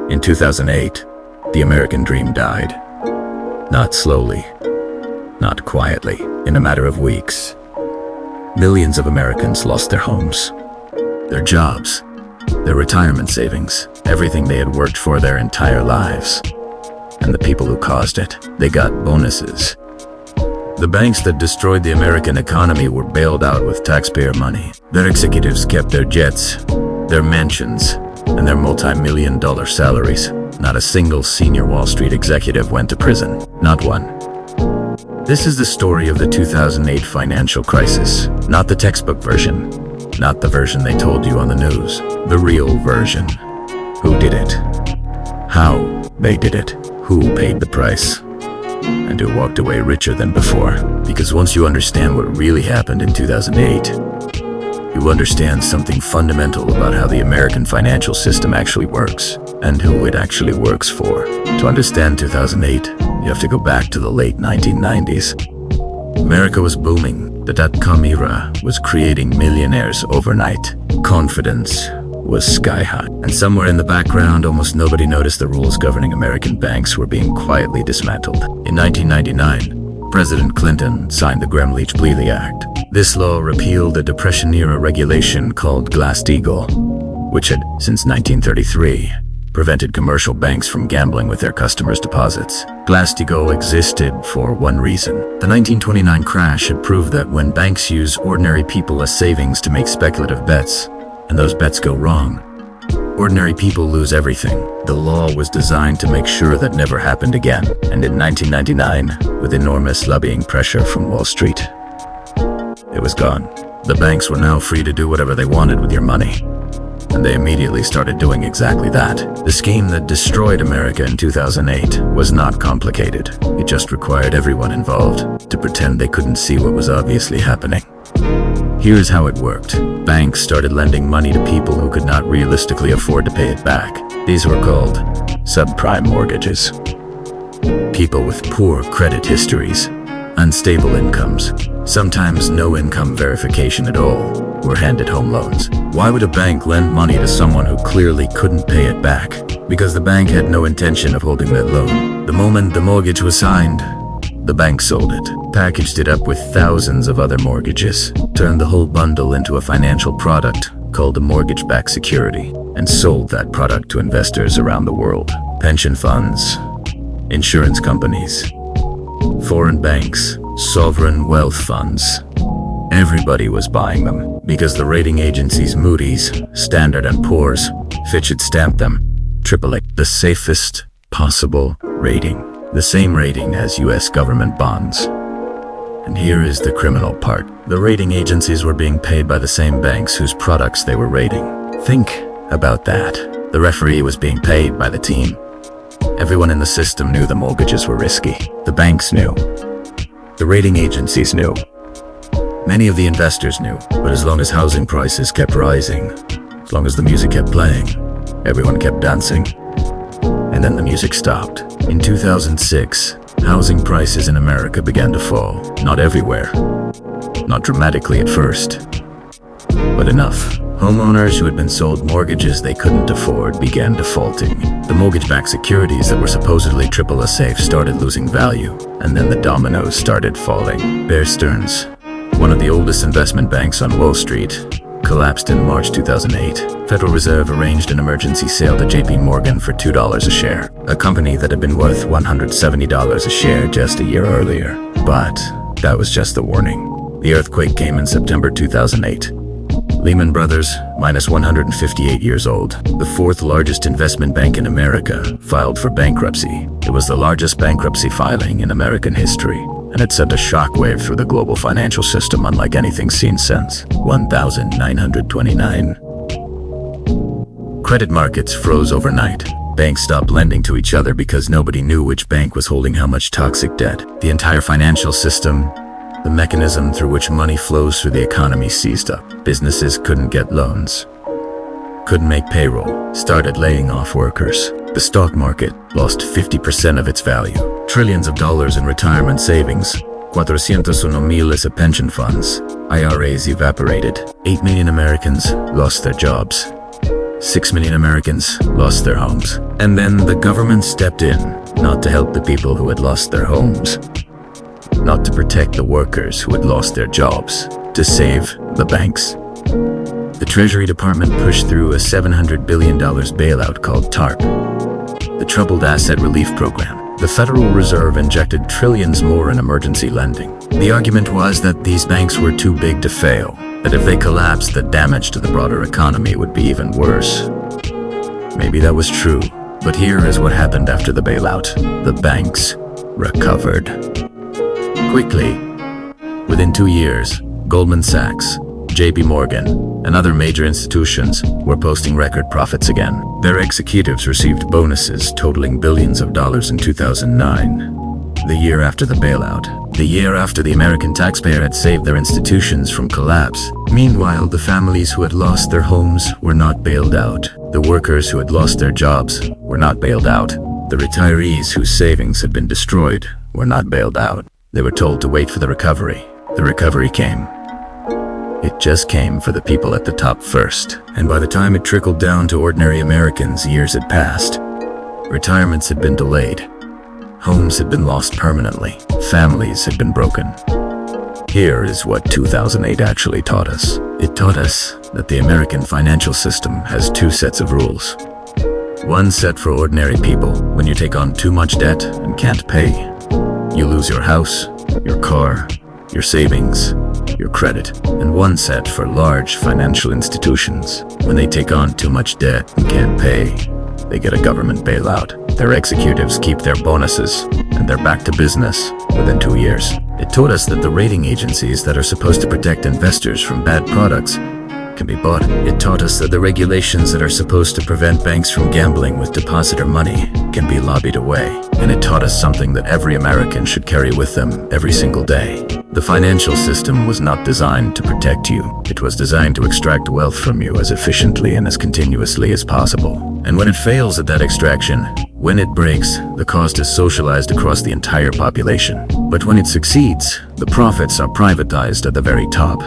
In 2008, the American dream died. Not slowly, not quietly, in a matter of weeks. Millions of Americans lost their homes, their jobs, their retirement savings, everything they had worked for their entire lives. And the people who caused it, they got bonuses. The banks that destroyed the American economy were bailed out with taxpayer money. Their executives kept their jets, their mansions, and their multi-million-dollar salaries. Not a single senior Wall Street executive went to prison, not one. This is the story of the 2008 financial crisis, not the textbook version, not the version they told you on the news, the real version. Who did it? How they did it? Who paid the price? And who walked away richer than before? Because once you understand what really happened in 2008, you understand something fundamental about how the American financial system actually works and who it actually works for. To understand 2008, you have to go back to the late 1990s. America was booming. The dot-com era was creating millionaires overnight. Confidence was sky high. And somewhere in the background, almost nobody noticed the rules governing American banks were being quietly dismantled. In 1999, President Clinton signed the Gramm-Leach-Bliley Act. This law repealed a Depression-era regulation called Glass-Steagall, which had, since 1933, prevented commercial banks from gambling with their customers' deposits. Glass-Steagall existed for one reason. The 1929 crash had proved that when banks use ordinary people as savings to make speculative bets, and those bets go wrong, ordinary people lose everything. The law was designed to make sure that never happened again. And in 1999, with enormous lobbying pressure from Wall Street, it was gone. The banks were now free to do whatever they wanted with your money. And they immediately started doing exactly that. The scheme that destroyed America in 2008 was not complicated. It just required everyone involved to pretend they couldn't see what was obviously happening. Here's how it worked. Banks started lending money to people who could not realistically afford to pay it back. These were called subprime mortgages. People with poor credit histories, unstable incomes, sometimes no income verification at all, were handed home loans. Why would a bank lend money to someone who clearly couldn't pay it back? Because the bank had no intention of holding that loan. The moment the mortgage was signed, the bank sold it, packaged it up with thousands of other mortgages, turned the whole bundle into a financial product called a mortgage-backed security, and sold that product to investors around the world. Pension funds, insurance companies, foreign banks, sovereign wealth funds. Everybody was buying them because the rating agencies Moody's, Standard & Poor's, Fitch had stamped them AAA, the safest possible rating. The same rating as US government bonds. And here is the criminal part. The rating agencies were being paid by the same banks whose products they were rating. Think about that. The referee was being paid by the team. Everyone in the system knew the mortgages were risky. The banks knew. The rating agencies knew. Many of the investors knew. But as long as housing prices kept rising, as long as the music kept playing, everyone kept dancing. And then the music stopped. In 2006, housing prices in America began to fall. Not everywhere. Not dramatically at first. But enough. Homeowners who had been sold mortgages they couldn't afford began defaulting. The mortgage-backed securities that were supposedly AAA safe started losing value. And then the dominoes started falling. Bear Stearns, one of the oldest investment banks on Wall Street, collapsed in March 2008. Federal Reserve arranged an emergency sale to JP Morgan for $2 a share, a company that had been worth $170 a share just a year earlier. But that was just the warning. The earthquake came in September 2008. Lehman Brothers, minus 158 years old, the fourth largest investment bank in America, filed for bankruptcy. It was the largest bankruptcy filing in American history, and it sent a shockwave through the global financial system unlike anything seen since 1929. Credit markets froze overnight. Banks stopped lending to each other because nobody knew which bank was holding how much toxic debt. The entire financial system, the mechanism through which money flows through the economy, seized up. Businesses couldn't get loans, couldn't make payroll, started laying off workers. The stock market lost 50% of its value. Trillions of dollars in retirement savings, 401 miles of pension funds, IRAs evaporated. 8 million Americans lost their jobs. 6 million Americans lost their homes. And then the government stepped in, not to help the people who had lost their homes, not to protect the workers who had lost their jobs, to save the banks. The Treasury Department pushed through a $700 billion bailout called TARP, the Troubled Asset Relief Program. The Federal Reserve injected trillions more in emergency lending. The argument was that these banks were too big to fail, that if they collapsed, the damage to the broader economy would be even worse. Maybe that was true, but here is what happened after the bailout. The banks recovered. Quickly. Within 2 years, Goldman Sachs, JP Morgan, and other major institutions were posting record profits again. Their executives received bonuses totaling billions of dollars in 2009, the year after the bailout, the year after the American taxpayer had saved their institutions from collapse. Meanwhile, the families who had lost their homes were not bailed out. The workers who had lost their jobs were not bailed out. The retirees whose savings had been destroyed were not bailed out. They were told to wait for the recovery. The recovery came. It just came for the people at the top first. And by the time it trickled down to ordinary Americans, years had passed. Retirements had been delayed. Homes had been lost permanently. Families had been broken. Here is what 2008 actually taught us. It taught us that the American financial system has 2 sets of rules. One set for ordinary people. When you take on too much debt and can't pay, you lose your house, your car, your savings, your credit. And one set for large financial institutions. When they take on too much debt and can't pay, they get a government bailout. Their executives keep their bonuses, and they're back to business within 2 years. It taught us that the rating agencies that are supposed to protect investors from bad products can be bought. It taught us that the regulations that are supposed to prevent banks from gambling with depositor money can be lobbied away. And it taught us something that every American should carry with them every single day. The financial system was not designed to protect you. It was designed to extract wealth from you as efficiently and as continuously as possible. And when it fails at that extraction, when it breaks, the cost is socialized across the entire population. But when it succeeds, the profits are privatized at the very top.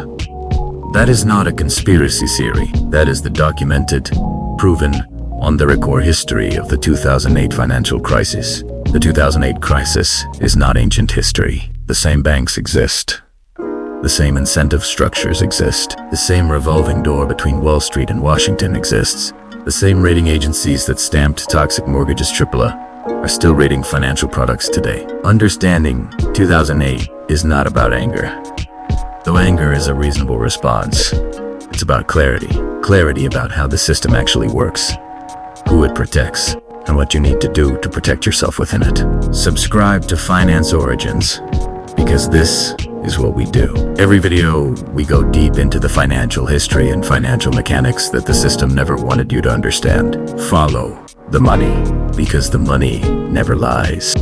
That is not a conspiracy theory. That is the documented, proven, on-the-record history of the 2008 financial crisis. The 2008 crisis is not ancient history. The same banks exist. The same incentive structures exist. The same revolving door between Wall Street and Washington exists. The same rating agencies that stamped toxic mortgages AAA are still rating financial products today. Understanding 2008 is not about anger. Though anger is a reasonable response, it's about clarity. Clarity about how the system actually works, who it protects, and what you need to do to protect yourself within it. Subscribe to Finance Origins, because this is what we do. Every video, we go deep into the financial history and financial mechanics that the system never wanted you to understand. Follow the money, because the money never lies.